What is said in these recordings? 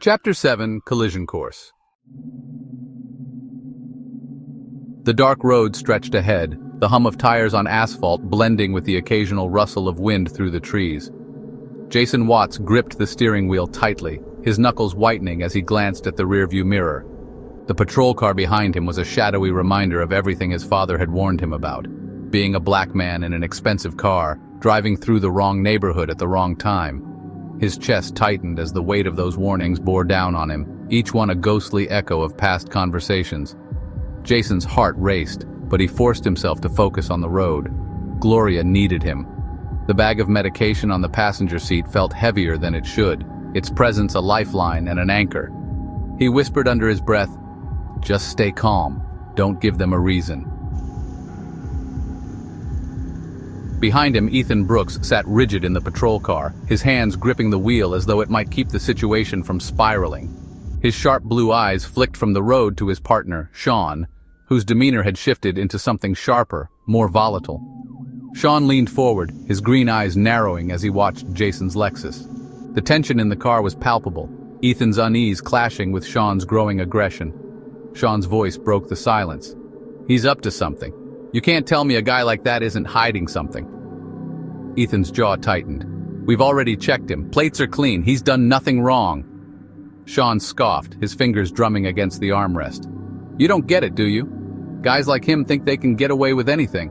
Chapter 7: Collision Course. The dark road stretched ahead, the hum of tires on asphalt blending with the occasional rustle of wind through the trees. Jason Watts gripped the steering wheel tightly, his knuckles whitening as he glanced at the rearview mirror. The patrol car behind him was a shadowy reminder of everything his father had warned him about: being a black man in an expensive car, driving through the wrong neighborhood at the wrong time. His chest tightened as the weight of those warnings bore down on him, each one a ghostly echo of past conversations. Jason's heart raced, but he forced himself to focus on the road. Gloria needed him. The bag of medication on the passenger seat felt heavier than it should, its presence a lifeline and an anchor. He whispered under his breath, "Just stay calm. Don't give them a reason." Behind him, Ethan Brooks sat rigid in the patrol car, his hands gripping the wheel as though it might keep the situation from spiraling. His sharp blue eyes flicked from the road to his partner, Sean, whose demeanor had shifted into something sharper, more volatile. Sean leaned forward, his green eyes narrowing as he watched Jason's Lexus. The tension in the car was palpable, Ethan's unease clashing with Sean's growing aggression. Sean's voice broke the silence. "He's up to something. You can't tell me a guy like that isn't hiding something." Ethan's jaw tightened. "We've already checked him. Plates are clean. He's done nothing wrong." Sean scoffed, his fingers drumming against the armrest. "You don't get it, do you? Guys like him think they can get away with anything."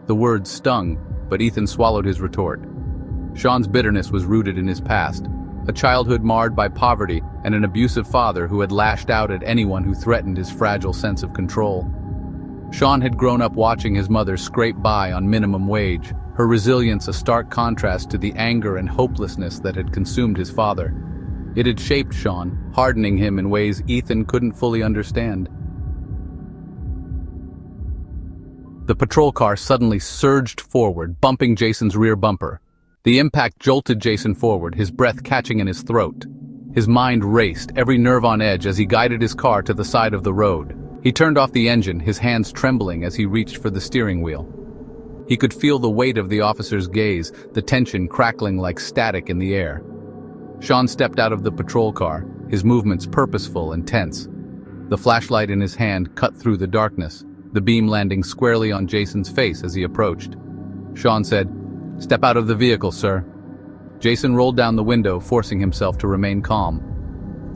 The words stung, but Ethan swallowed his retort. Sean's bitterness was rooted in his past, a childhood marred by poverty and an abusive father who had lashed out at anyone who threatened his fragile sense of control. Sean had grown up watching his mother scrape by on minimum wage, her resilience a stark contrast to the anger and hopelessness that had consumed his father. It had shaped Sean, hardening him in ways Ethan couldn't fully understand. The patrol car suddenly surged forward, bumping Jason's rear bumper. The impact jolted Jason forward, his breath catching in his throat. His mind raced, every nerve on edge as he guided his car to the side of the road. He turned off the engine, his hands trembling as he reached for the steering wheel. He could feel the weight of the officer's gaze, the tension crackling like static in the air. Sean stepped out of the patrol car, his movements purposeful and tense. The flashlight in his hand cut through the darkness, the beam landing squarely on Jason's face as he approached. Sean said, "Step out of the vehicle, sir." Jason rolled down the window, forcing himself to remain calm.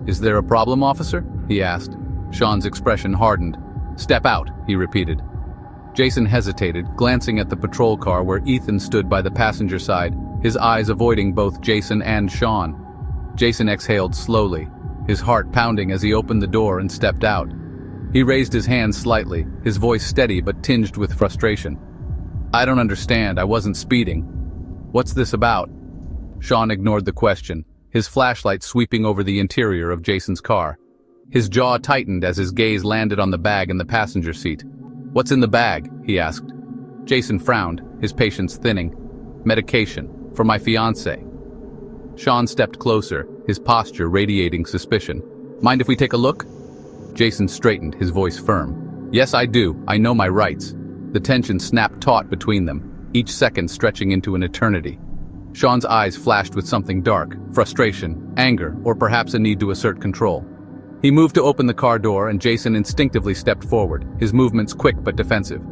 "Is there a problem, officer?" he asked. Sean's expression hardened. "Step out," he repeated. Jason hesitated, glancing at the patrol car where Ethan stood by the passenger side, his eyes avoiding both Jason and Sean. Jason exhaled slowly, his heart pounding as he opened the door and stepped out. He raised his hands slightly, his voice steady but tinged with frustration. "I don't understand. I wasn't speeding. What's this about?" Sean ignored the question, his flashlight sweeping over the interior of Jason's car. His jaw tightened as his gaze landed on the bag in the passenger seat. "What's in the bag?" he asked. Jason frowned, his patience thinning. "Medication, for my fiancée." Sean stepped closer, his posture radiating suspicion. "Mind if we take a look?" Jason straightened, his voice firm. "Yes, I do. I know my rights." The tension snapped taut between them, each second stretching into an eternity. Sean's eyes flashed with something dark, frustration, anger, or perhaps a need to assert control. He moved to open the car door and Jason instinctively stepped forward, his movements quick but defensive.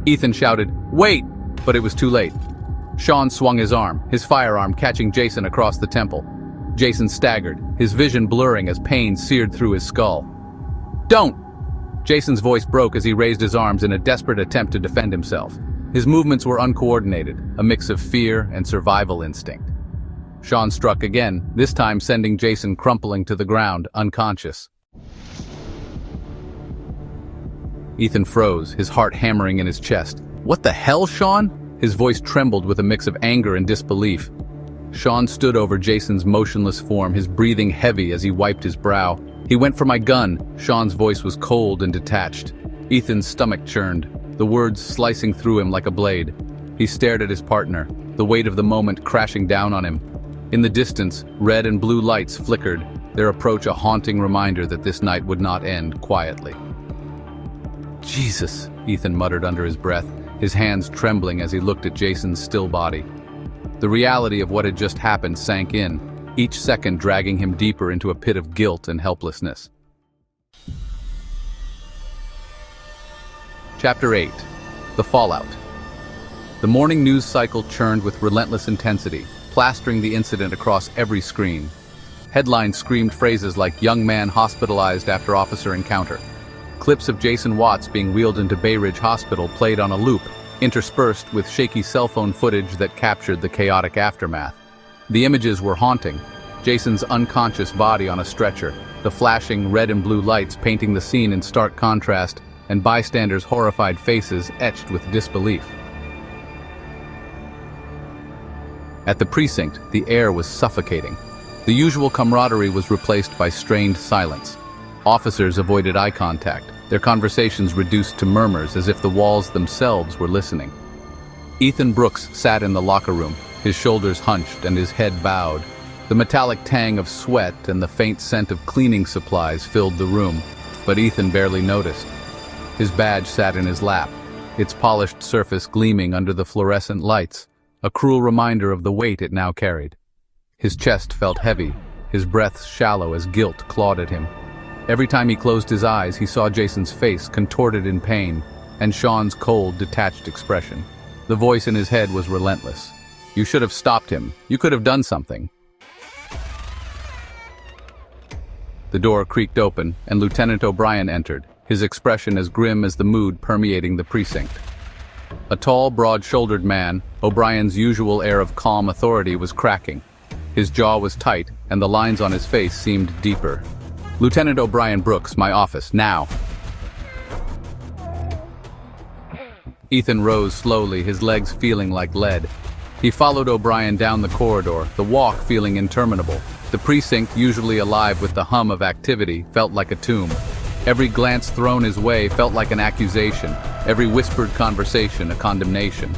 Ethan shouted, "Wait!" but it was too late. Sean swung his arm, his firearm catching Jason across the temple. Jason staggered, his vision blurring as pain seared through his skull. "Don't!" Jason's voice broke as he raised his arms in a desperate attempt to defend himself. His movements were uncoordinated, a mix of fear and survival instinct. Sean struck again, this time sending Jason crumpling to the ground, unconscious. Ethan froze, his heart hammering in his chest. "What the hell, Sean?" His voice trembled with a mix of anger and disbelief. Sean stood over Jason's motionless form, his breathing heavy as he wiped his brow. "He went for my gun." Sean's voice was cold and detached. Ethan's stomach churned, the words slicing through him like a blade. He stared at his partner, the weight of the moment crashing down on him. In the distance, red and blue lights flickered, their approach a haunting reminder that this night would not end quietly. "Jesus," Ethan muttered under his breath, his hands trembling as he looked at Jason's still body. The reality of what had just happened sank in. each second dragging him deeper into a pit of guilt and helplessness. Chapter 8. The Fallout. The morning news cycle churned with relentless intensity, plastering the incident across every screen. Headlines screamed phrases like "young man hospitalized after officer encounter." Clips of Jason Watts being wheeled into Bay Ridge Hospital played on a loop, interspersed with shaky cell phone footage that captured the chaotic aftermath. The images were haunting. Jason's unconscious body on a stretcher, the flashing red and blue lights painting the scene in stark contrast, and bystanders' horrified faces etched with disbelief. At the precinct, the air was suffocating. The usual camaraderie was replaced by strained silence. Officers avoided eye contact, their conversations reduced to murmurs as if the walls themselves were listening. Ethan Brooks sat in the locker room, his shoulders hunched and his head bowed. The metallic tang of sweat and the faint scent of cleaning supplies filled the room, but Ethan barely noticed. His badge sat in his lap, its polished surface gleaming under the fluorescent lights, a cruel reminder of the weight it now carried. His chest felt heavy, his breath shallow as guilt clawed at him. Every time he closed his eyes, he saw Jason's face contorted in pain, and Sean's cold, detached expression. The voice in his head was relentless. "You should have stopped him. You could have done something." The door creaked open, and Lieutenant O'Brien entered, his expression as grim as the mood permeating the precinct. A tall, broad-shouldered man, O'Brien's usual air of calm authority was cracking. His jaw was tight, and the lines on his face seemed deeper. "Lieutenant O'Brien Brooks, my office, now." Ethan rose slowly, his legs feeling like lead. He followed O'Brien down the corridor, the walk feeling interminable. The precinct, usually alive with the hum of activity, felt like a tomb. Every glance thrown his way felt like an accusation, every whispered conversation a condemnation.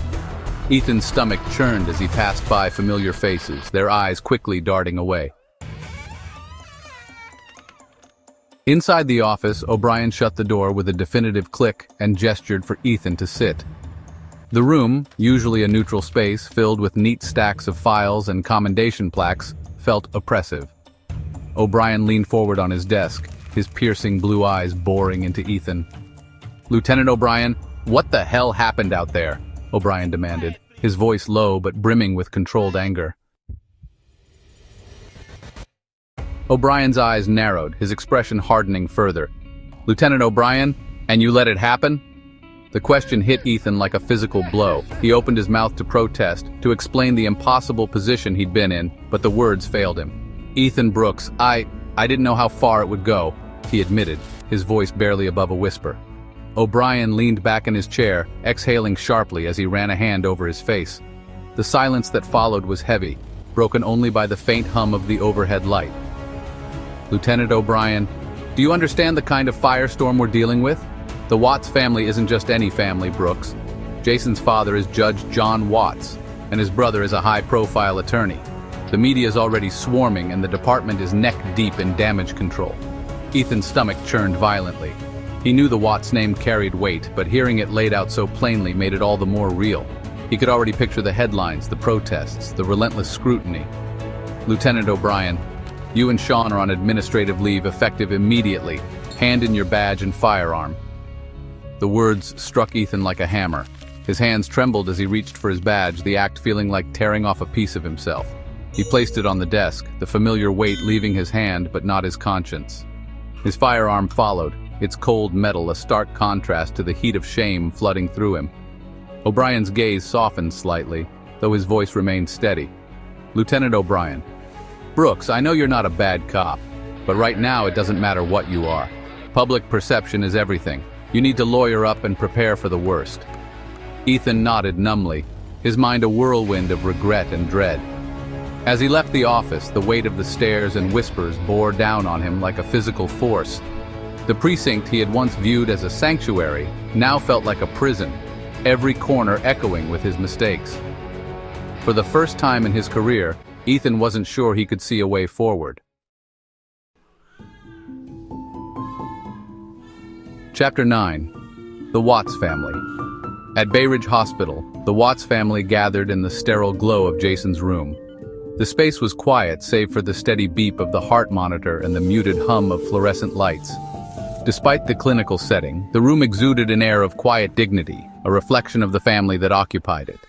Ethan's stomach churned as he passed by familiar faces, their eyes quickly darting away. Inside the office, O'Brien shut the door with a definitive click and gestured for Ethan to sit. The room, usually a neutral space filled with neat stacks of files and commendation plaques, felt oppressive. O'Brien leaned forward on his desk, his piercing blue eyes boring into Ethan. "Lieutenant O'Brien, what the hell happened out there?" O'Brien demanded, his voice low but brimming with controlled anger. O'Brien's eyes narrowed, his expression hardening further. "Lieutenant O'Brien, and you let it happen?" The question hit Ethan like a physical blow. He opened his mouth to protest, to explain the impossible position he'd been in, but the words failed him. "Ethan Brooks, I didn't know how far it would go," he admitted, his voice barely above a whisper. O'Brien leaned back in his chair, exhaling sharply as he ran a hand over his face. The silence that followed was heavy, broken only by the faint hum of the overhead light. "Lieutenant O'Brien, do you understand the kind of firestorm we're dealing with? The Watts family isn't just any family, Brooks. Jason's father is Judge John Watts, and his brother is a high-profile attorney. The media is already swarming, and the department is neck-deep in damage control." Ethan's stomach churned violently. He knew the Watts name carried weight, but hearing it laid out so plainly made it all the more real. He could already picture the headlines, the protests, the relentless scrutiny. "Lieutenant O'Brien, you and Sean are on administrative leave effective immediately. Hand in your badge and firearm." The words struck Ethan like a hammer. His hands trembled as he reached for his badge, the act feeling like tearing off a piece of himself. He placed it on the desk, the familiar weight leaving his hand but not his conscience. His firearm followed, its cold metal a stark contrast to the heat of shame flooding through him. O'Brien's gaze softened slightly, though his voice remained steady. "Lieutenant O'Brien, Brooks, I know you're not a bad cop, but right now it doesn't matter what you are. Public perception is everything. You need to lawyer up and prepare for the worst." Ethan nodded numbly, his mind a whirlwind of regret and dread. As he left the office, the weight of the stares and whispers bore down on him like a physical force. The precinct he had once viewed as a sanctuary now felt like a prison, every corner echoing with his mistakes. For the first time in his career, Ethan wasn't sure he could see a way forward. Chapter 9. The Watts Family. At Bay Ridge Hospital, the Watts family gathered in the sterile glow of Jason's room. The space was quiet save for the steady beep of the heart monitor and the muted hum of fluorescent lights. Despite the clinical setting, the room exuded an air of quiet dignity, a reflection of the family that occupied it.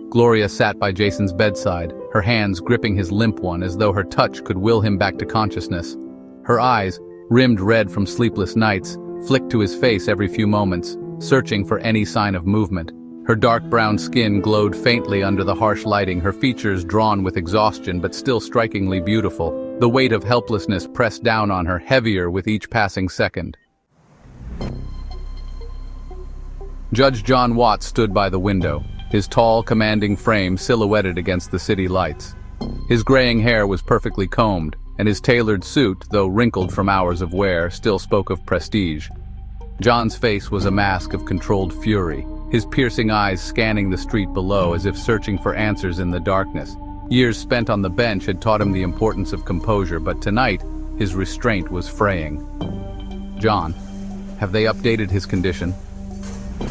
Gloria sat by Jason's bedside, her hands gripping his limp one as though her touch could will him back to consciousness. Her eyes, rimmed red from sleepless nights, flicked to his face every few moments, searching for any sign of movement. Her dark brown skin glowed faintly under the harsh lighting, her features drawn with exhaustion but still strikingly beautiful. The weight of helplessness pressed down on her, heavier with each passing second. Judge John Watts stood by the window, his tall, commanding frame silhouetted against the city lights. His graying hair was perfectly combed, and his tailored suit, though wrinkled from hours of wear, still spoke of prestige. John's face was a mask of controlled fury, his piercing eyes scanning the street below as if searching for answers in the darkness. Years spent on the bench had taught him the importance of composure, but tonight, his restraint was fraying. "John, have they updated his condition?"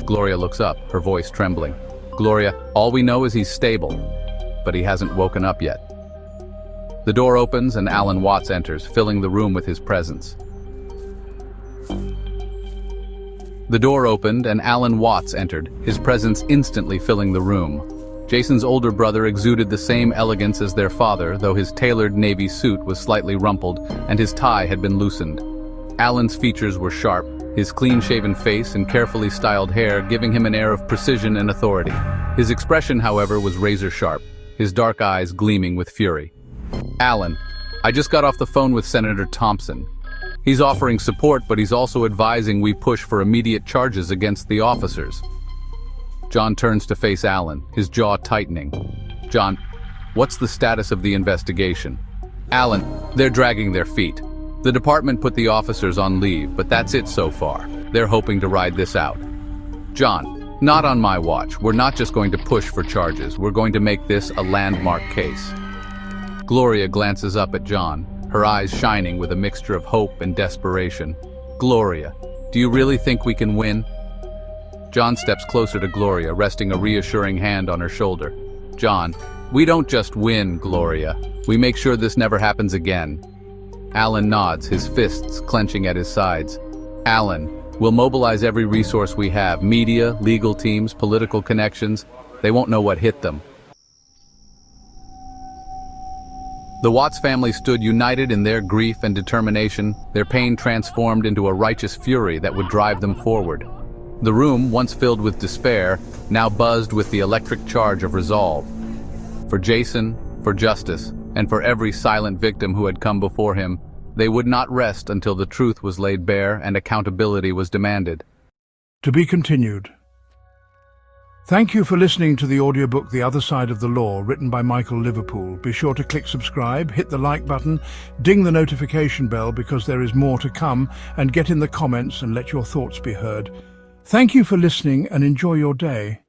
Gloria looks up, her voice trembling. "Gloria, all we know is he's stable, but he hasn't woken up yet." The door opens and Alan Watts enters, filling the room with his presence. The door opened and Alan Watts entered, his presence instantly filling the room. Jason's older brother exuded the same elegance as their father, though his tailored navy suit was slightly rumpled and his tie had been loosened. Alan's features were sharp, his clean-shaven face and carefully styled hair giving him an air of precision and authority. His expression, however, was razor-sharp, his dark eyes gleaming with fury. "Alan, I just got off the phone with Senator Thompson. He's offering support, but he's also advising we push for immediate charges against the officers." John turns to face Alan, his jaw tightening. "John, what's the status of the investigation?" "Alan, they're dragging their feet. The department put the officers on leave, but that's it so far. They're hoping to ride this out." "John, not on my watch. We're not just going to push for charges. We're going to make this a landmark case." Gloria glances up at John, her eyes shining with a mixture of hope and desperation. "Gloria, do you really think we can win?" John steps closer to Gloria, resting a reassuring hand on her shoulder. "John, we don't just win, Gloria. We make sure this never happens again." Alan nods, his fists clenching at his sides. "Alan, we'll mobilize every resource we have, media, legal teams, political connections. They won't know what hit them." The Watts family stood united in their grief and determination, their pain transformed into a righteous fury that would drive them forward. The room, once filled with despair, now buzzed with the electric charge of resolve. For Jason, for justice, and for every silent victim who had come before him, they would not rest until the truth was laid bare and accountability was demanded. To be continued. Thank you for listening to the audiobook The Other Side of the Law, written by Michael Liverpool. Be sure to click subscribe, hit the like button, ding the notification bell because there is more to come, and get in the comments and let your thoughts be heard. Thank you for listening and enjoy your day.